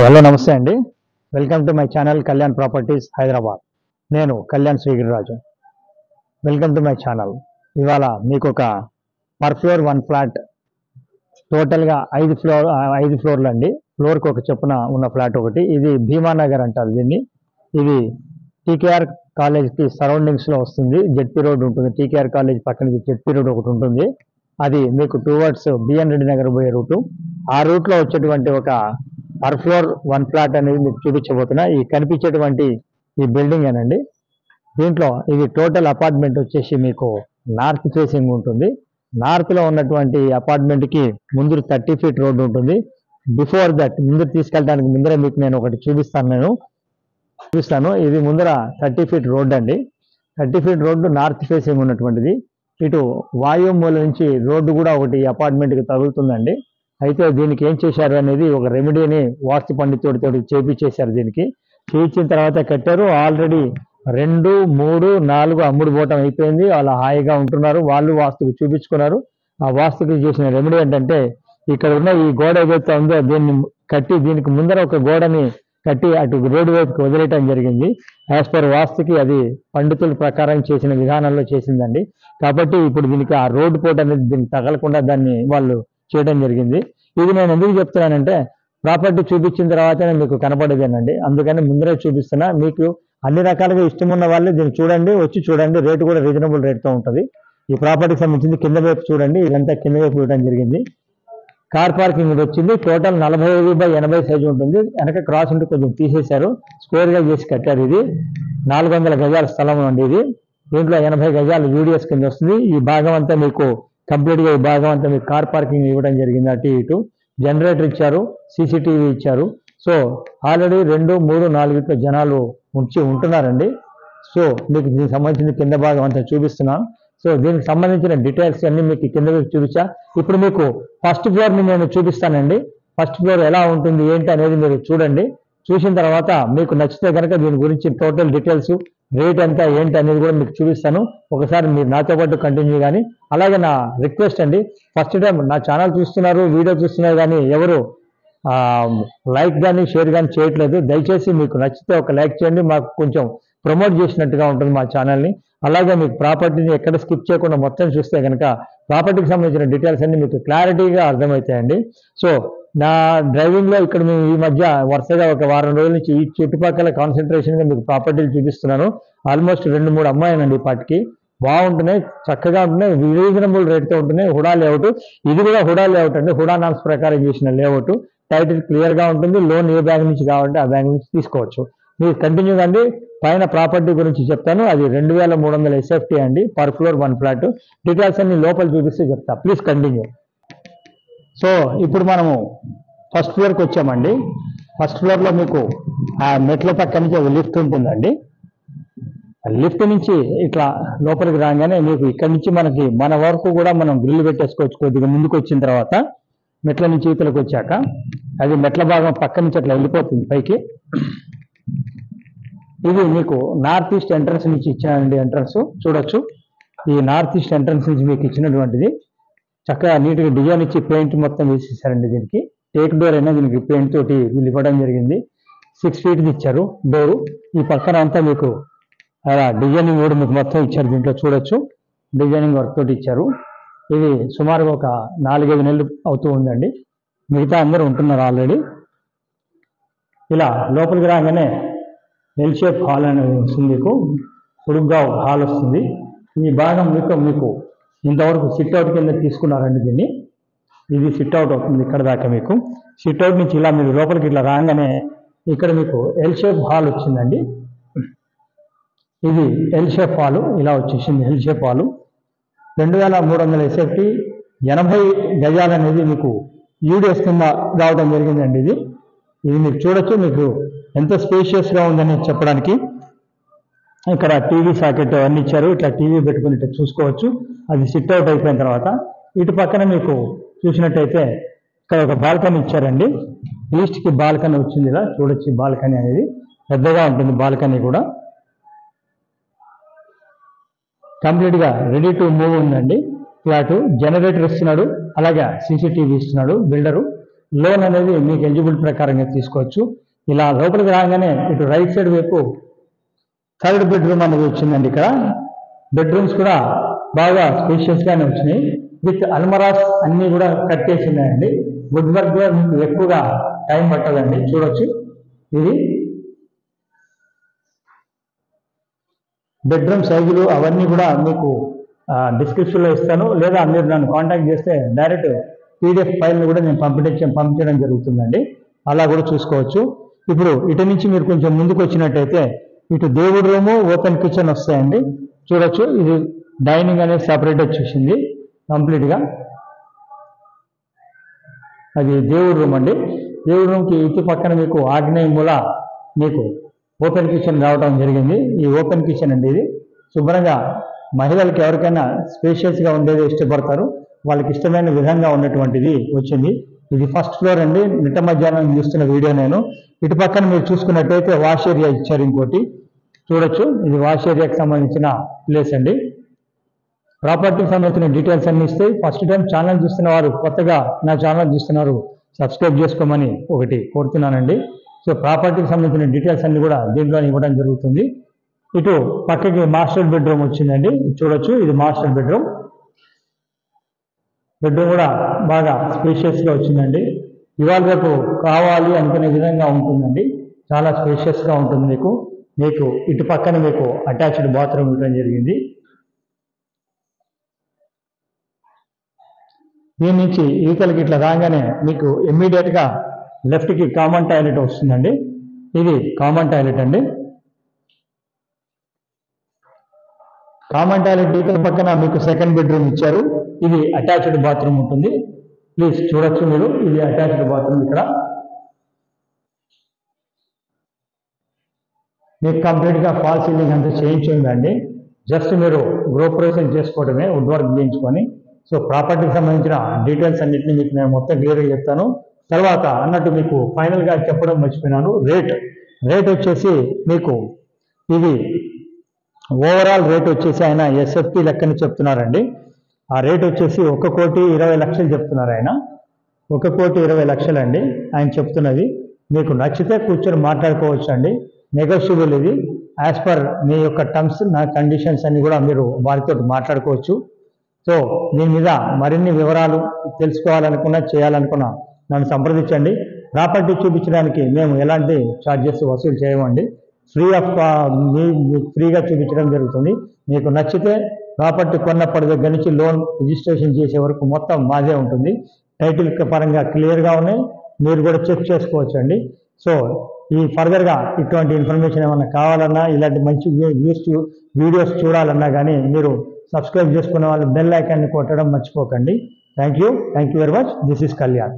Hello నమస్తే అండి. Welcome to my channel Kalyan properties Hyderabad. నేను Kalyan Srigiriraju. Welcome to my channel. ఇవాళ మీకు ఒక పర్ ఫ్లోర్ 1 ఫ్లాట్, టోటల్గా 5 ఫ్లోర్లు అండి. ఫ్లోర్కి ఒక చొప్పున ఉన్న ఫ్లాట్ ఒకటి. ఇది భీమానగర్ అంటారు దీన్ని. ఇది టీకేఆర్ కాలేజ్కి సరౌండింగ్స్లో వస్తుంది. జెడ్పీ రోడ్ ఉంటుంది. టీకేఆర్ కాలేజ్ పక్కన జెడ్పీ రోడ్ ఒకటి ఉంటుంది. అది మీకు టువర్డ్స్ బిఎన్ రెడ్డి నగర్ పోయే రూటు. ఆ రూట్లో వచ్చేటువంటి ఒక పర్ ఫ్లోర్ 1 ఫ్లాట్ అనేది మీకు చూపించబోతున్నా. ఈ కనిపించేటువంటి ఈ బిల్డింగ్ అనండి. దీంట్లో ఇది టోటల్ అపార్ట్మెంట్ వచ్చేసి మీకు నార్త్ ఫేసింగ్ ఉంటుంది. నార్త్లో ఉన్నటువంటి అపార్ట్మెంట్కి ముందు 30 ఫీట్ రోడ్డు ఉంటుంది. బిఫోర్ దట్ ముందు తీసుకెళ్ళడానికి ముందరే మీకు నేను ఒకటి చూపిస్తాను. ఇది ముందర 30 ఫీట్ రోడ్ అండి. 30 ఫీట్ రోడ్డు నార్త్ ఫేసింగ్ ఉన్నటువంటిది. ఇటు వాయు మూల నుంచి రోడ్డు కూడా ఒకటి అపార్ట్మెంట్కి తగులుతుందండి. అయితే దీనికి ఏం చేశారు అనేది ఒక రెమెడీని వాస్తు పండితుడితో చేపించేశారు. దీనికి చేయించిన తర్వాత కట్టారు. ఆల్రెడీ 2, 3, 4 అమ్ముడు పోవటం అయిపోయింది. అలా హాయిగా ఉంటున్నారు. వాళ్ళు వాస్తుకు చూపించుకున్నారు. ఆ వాస్తుకి చేసిన రెమెడీ ఏంటంటే, ఇక్కడ ఉన్న ఈ గోడ ఏదైతే ఉందో దీన్ని కట్టి, దీనికి ముందర ఒక గోడని కట్టి అటు రోడ్డు వైపుకి వదిలేయటం జరిగింది. యాజ్ పర్ వాస్తుకి అది పండితుల ప్రకారం చేసిన విధానంలో చేసిందండి. కాబట్టి ఇప్పుడు దీనికి ఆ రోడ్డు పోటు అనేది దీనికి తగలకుండా దాన్ని వాళ్ళు చేయడం జరిగింది. ఇది నేను ఎందుకు చెప్తున్నానంటే, ప్రాపర్టీ చూపించిన తర్వాతనే మీకు కనపడేదేనండి. అందుకని ముందరే చూపిస్తున్నా. మీకు అన్ని రకాలుగా ఇష్టం ఉన్న వాళ్ళు దీన్ని చూడండి, వచ్చి చూడండి. రేటు కూడా రీజనబుల్ రేట్తో ఉంటుంది. ఈ ప్రాపర్టీకి సంబంధించింది కింద వైపు చూడండి. ఇదంతా కింద వైపు ఇవ్వడం జరిగింది. కార్ పార్కింగ్ వచ్చింది. టోటల్ 45/80 సైజు ఉంటుంది. వెనక క్రాస్ ఉంటే కొంచెం తీసేశారు. స్క్వేర్గా చేసి కట్టారు. ఇది 400 గజాల స్థలం అండి. ఇది దీంట్లో 80 గజాలు యూడిఎస్ కింద వస్తుంది. ఈ భాగం అంతా మీకు కంప్లీట్గా ఈ భాగం అంతా మీకు కార్ పార్కింగ్ ఇవ్వడం జరిగింది. అటు ఇటు జనరేటర్ ఇచ్చారు, సీసీటీవీ ఇచ్చారు. సో ఆల్రెడీ 2, 3, 4 జనాలు ఉంటున్నారండి. సో మీకు దీనికి సంబంధించిన కింద భాగం అంతా చూపిస్తున్నాను. సో దీనికి సంబంధించిన డీటెయిల్స్ అన్ని మీకు కింద చూపించా. ఇప్పుడు మీకు ఫస్ట్ ఫ్లోర్ని నేను చూపిస్తానండి. ఫస్ట్ ఫ్లోర్ ఎలా ఉంటుంది ఏంటి అనేది మీరు చూడండి. చూసిన తర్వాత మీకు నచ్చితే కనుక దీని గురించి టోటల్ డీటెయిల్స్, రేట్ ఎంత ఏంటి అనేది కూడా మీకు చూపిస్తాను. ఒకసారి మీరు నాతో పాటు కంటిన్యూ. కానీ అలాగే నా రిక్వెస్ట్ అండి, ఫస్ట్ టైం నా ఛానల్ చూస్తున్నారు, వీడియో చూస్తున్నారు, కానీ ఎవరు లైక్ కానీ షేర్ కానీ చేయట్లేదు. దయచేసి మీకు నచ్చితే ఒక లైక్ చేయండి. మాకు కొంచెం ప్రమోట్ చేసినట్టుగా ఉంటుంది మా ఛానల్ని. అలాగే మీకు ప్రాపర్టీని ఎక్కడ స్కిప్ చేయకుండా మొత్తం చూస్తే కనుక ప్రాపర్టీకి సంబంధించిన డీటెయిల్స్ అన్ని మీకు క్లారిటీగా అర్థమవుతాయండి. సో నా డ్రైవింగ్లో ఇక్కడ మేము ఈ మధ్య వరుసగా ఒక వారం రోజుల నుంచి ఈ చుట్టుపక్కల కాన్సన్ట్రేషన్గా మీకు ప్రాపర్టీలు చూపిస్తున్నాను. ఆల్మోస్ట్ 2, 3 అమ్మాయినండి. ఇప్పటికి బాగుంటున్నాయి, చక్కగా ఉంటున్నాయి, రీజనబుల్ రేట్తో ఉంటున్నాయి. హుడా లేఅవుట్, ఇది కూడా హుడా లేఅవుట్ అండి. హుడా నామ్స్ ప్రకారం చేసిన లేఅవుట్. టైటిల్ క్లియర్గా ఉంటుంది. లోన్ ఏ బ్యాంక్ నుంచి కావాలంటే ఆ బ్యాంక్ నుంచి తీసుకోవచ్చు. మీరు కంటిన్యూ అండి. పైన ప్రాపర్టీ గురించి చెప్తాను. అది 2300 SFT అండి. Per floor 1 flat. డీటెయిల్స్ అన్ని లోపల చూపిస్తే చెప్తా. Please continue. సో ఇప్పుడు మనము ఫస్ట్ ఫ్లోర్కి వచ్చామండి. ఫస్ట్ ఫ్లోర్లో మీకు ఆ మెట్ల పక్క నుంచి ఒక లిఫ్ట్ ఉంటుందండి. లిఫ్ట్ నుంచి ఇట్లా లోపలికి రాగానే మీకు ఇక్కడ నుంచి మన వరకు కూడా మనం గ్రిల్ పెట్టేసుకోవచ్చు. కొద్దిగా ముందుకు వచ్చిన తర్వాత మెట్ల నుంచి ఇతలకు వచ్చాక అది మెట్ల భాగం పక్క నుంచి అట్లా వెళ్ళిపోతుంది పైకి. ఇది మీకు నార్త్ ఈస్ట్ ఎంట్రన్స్ నుంచి ఇచ్చానండి. ఎంట్రన్స్ చూడొచ్చు. ఈ నార్త్ ఈస్ట్ ఎంట్రన్స్ నుంచి మీకు ఇచ్చినటువంటిది చక్కగా నీట్గా డిజైన్ ఇచ్చి పెయింట్ మొత్తం వేసేసారండి. దీనికి టేక్ డోర్ అయినా దీనికి పెయింట్ తోటి వీళ్ళు ఇవ్వడం జరిగింది. 6 ఫీట్ ఇచ్చారు డోరు. ఈ పక్కన అంతా మీకు అలా డిజైనింగ్ కూడా మీకు మొత్తం ఇచ్చారు. దీంట్లో చూడొచ్చు డిజైనింగ్ వర్క్ తోటి ఇచ్చారు. ఇది సుమారుగా ఒక 4-5 నెలలు అవుతూ ఉందండి. మిగతా అందరూ ఉంటున్నారు ఆల్రెడీ. ఇలా లోపలికి రాగానే ఎల్ షేప్ హాల్ అనేది వస్తుంది. మీకు పొడుగ్గా ఒక హాల్ వస్తుంది. ఈ భాగం మీకు ఇంతవరకు సిట్అవుట్ కింద తీసుకున్నారండి దీన్ని. ఇది సిట్అవుట్ అవుతుంది ఇక్కడ దాకా. మీకు సిట్అవుట్ నుంచి ఇలా మీరు లోపలికి ఇట్లా రాగానే ఇక్కడ మీకు ఎల్ షేప్ హాల్ వచ్చిందండి. ఇది ఎల్ షేప్ హాలు ఇలా వచ్చేసింది. ఎల్ షేప్ హాలు 2300 SFT, 80 గజాలు అనేది మీకు యూడిఎస్ కింద రావడం జరిగిందండి. ఇది మీరు చూడొచ్చు. మీకు ఎంత స్పేషియస్గా ఉందని చెప్పడానికి ఇక్కడ టీవీ సాకెట్ అన్ని ఇచ్చారు. ఇట్లా టీవీ పెట్టుకుని ఇట్లా చూసుకోవచ్చు. అది సిట్ అవుట్ అయిపోయిన తర్వాత ఇటు పక్కన మీకు చూసినట్టయితే ఇక్కడ ఒక బాల్కనీ ఇచ్చారండి. ఈస్ట్కి బాల్కనీ వచ్చింది. ఇలా చూడొచ్చు. బాల్కనీ అనేది పెద్దగా ఉంటుంది. బాల్కనీ కూడా కంప్లీట్గా రెడీ టు మూవ్ ఉందండి. ఫ్లాట్ జనరేటర్ ఇస్తున్నాడు, అలాగే సీసీటీవీ ఇస్తున్నాడు బిల్డరు. లోన్ అనేది మీకు ఎలిజిబుల్ ప్రకారంగా తీసుకోవచ్చు. ఇలా లోపలికి రాగానే ఇటు రైట్ సైడ్ వైపు థర్డ్ బెడ్రూమ్ అనేది వచ్చిందండి. ఇక్కడ బెడ్రూమ్స్ కూడా బాగా స్పేషియస్గానే వచ్చినాయి. విత్ అల్మరాస్ అన్నీ కూడా కట్టేసి ఉన్నాయండి. వుడ్ వర్క్ కూడా మీకు ఎక్కువగా టైం పట్టదండి. చూడొచ్చు, ఇది బెడ్రూమ్ సైజులు అవన్నీ కూడా మీకు డిస్క్రిప్షన్లో ఇస్తాను, లేదా మీరు నన్ను కాంటాక్ట్ చేస్తే డైరెక్ట్ PDF ఫైల్ని కూడా నేను పంపించడం జరుగుతుందండి. అలా కూడా చూసుకోవచ్చు. ఇప్పుడు ఇటు నుంచి మీరు కొంచెం ముందుకు వచ్చినట్టయితే ఇటు దేవుడి రూము, ఓపెన్ కిచెన్ వస్తాయండి. చూడొచ్చు, ఇది డైనింగ్ అనేది సపరేట్ వచ్చేసింది కంప్లీట్గా. అది దేవుడి రూమ్ అండి. దేవుడి రూమ్కి ఇటు పక్కన మీకు ఆగ్నేయ మూల మీకు ఓపెన్ కిచెన్ రావడం జరిగింది. ఈ ఓపెన్ కిచెన్ అండి, ఇది శుభ్రంగా మహిళలకు ఎవరికైనా స్పేషియస్గా ఉండేది ఇష్టపడతారు, వాళ్ళకి ఇష్టమైన విధంగా ఉన్నటువంటిది వచ్చింది. ఇది ఫస్ట్ ఫ్లోర్ అండి. నిట్ట మధ్యాహ్నం చూస్తున్న వీడియో నేను. ఇటు పక్కన మీరు చూసుకున్నట్టయితే వాష్ ఏరియా ఇచ్చారు ఇంకోటి. చూడొచ్చు, ఇది వాష్ ఏరియాకి సంబంధించిన ప్లేస్ అండి. ప్రాపర్టీకి సంబంధించిన డీటెయిల్స్ అన్ని ఇస్తాయి. ఫస్ట్ టైం ఛానల్ చూస్తున్న వారు, కొత్తగా నా ఛానల్ చూస్తున్నారు, సబ్స్క్రైబ్ చేసుకోమని ఒకటి కోరుతున్నానండి. సో ప్రాపర్టీకి సంబంధించిన డీటెయిల్స్ అన్ని కూడా దీంట్లో ఇవ్వడం జరుగుతుంది. ఇటు పక్కకి మాస్టర్ బెడ్రూమ్ వచ్చిందండి. చూడొచ్చు, ఇది మాస్టర్ బెడ్రూమ్. బెడ్రూమ్ కూడా బాగా స్పేషియస్గా వచ్చిందండి. ఇవాళ రేపు కావాలి అనుకునే విధంగా ఉంటుందండి. చాలా స్పేషియస్గా ఉంటుంది. మీకు ఇటు పక్కన మీకు అటాచ్డ్ బాత్రూమ్ ఇవ్వడం జరిగింది. దీని నుంచి ఈకలకి ఇట్లా రాగానే మీకు ఇమ్మీడియట్గా లెఫ్ట్కి కామన్ టాయిలెట్ వస్తుందండి. ఇది కామన్ టాయిలెట్ అండి. కామన్ టాయిలెట్ ఈకల పక్కన మీకు సెకండ్ బెడ్రూమ్ ఇచ్చారు. ఇది అటాచ్డ్ బాత్రూమ్ ఉంటుంది. ప్లీజ్ చూడొచ్చు మీరు, ఇది అటాచ్డ్ బాత్రూమ్. ఇక్కడ మీకు కంప్లీట్గా ఫాల్ సీలింగ్ అంతా చేయించుందండి. జస్ట్ మీరు గృహప్రవేశం చేసుకోవడమే, వుడ్ వర్క్ చేయించుకొని. సో ప్రాపర్టీకి సంబంధించిన డీటెయిల్స్ అన్నింటినీ మీకు నేను మొత్తం క్లియర్గా చెప్తాను. తర్వాత అన్నట్టు మీకు ఫైనల్గా చెప్పడం మర్చిపోయినాను. రేట్ వచ్చేసి మీకు ఇది ఓవరాల్ రేట్ వచ్చేసి ఆయన SFP లెక్కని చెప్తున్నారండి. ఆ రేట్ వచ్చేసి 1,20,00,000 చెప్తున్నారు ఆయన. 1,20,00,000 అండి ఆయన చెప్తున్నది. మీకు నచ్చితే కూర్చొని మాట్లాడుకోవచ్చు అండి. నెగోషియబుల్ ఇది. యాజ్ పర్ మీ యొక్క టర్మ్స్, నా కండిషన్స్ అన్ని కూడా మీరు వారితో మాట్లాడుకోవచ్చు. సో దీని మీద మరిన్ని వివరాలు తెలుసుకోవాలనుకున్నా, చేయాలనుకున్నా నన్ను సంప్రదించండి. ప్రాపర్టీ చూపించడానికి మేము ఎలాంటి ఛార్జెస్ వసూలు చేయమండి. ఫ్రీగా చూపించడం జరుగుతుంది. మీకు నచ్చితే ప్రాపర్టీ కొన్నప్పటి దగ్గర నుంచి లోన్ రిజిస్ట్రేషన్ చేసే వరకు మొత్తం మాదే ఉంటుంది. టైటిల్ పరంగా క్లియర్గా ఉన్నాయి, మీరు కూడా చెక్ చేసుకోవచ్చు అండి. సో ఈ ఫర్దర్గా ఇటువంటి ఇన్ఫర్మేషన్ ఏమన్నా కావాలన్నా, ఇలాంటి మంచి వీడియోస్ చూడాలన్నా కానీ మీరు సబ్స్క్రైబ్ చేసుకునే వాళ్ళు బెల్ ఐకాన్ని కొట్టడం మర్చిపోకండి. Thank you very much. This is Kalyan.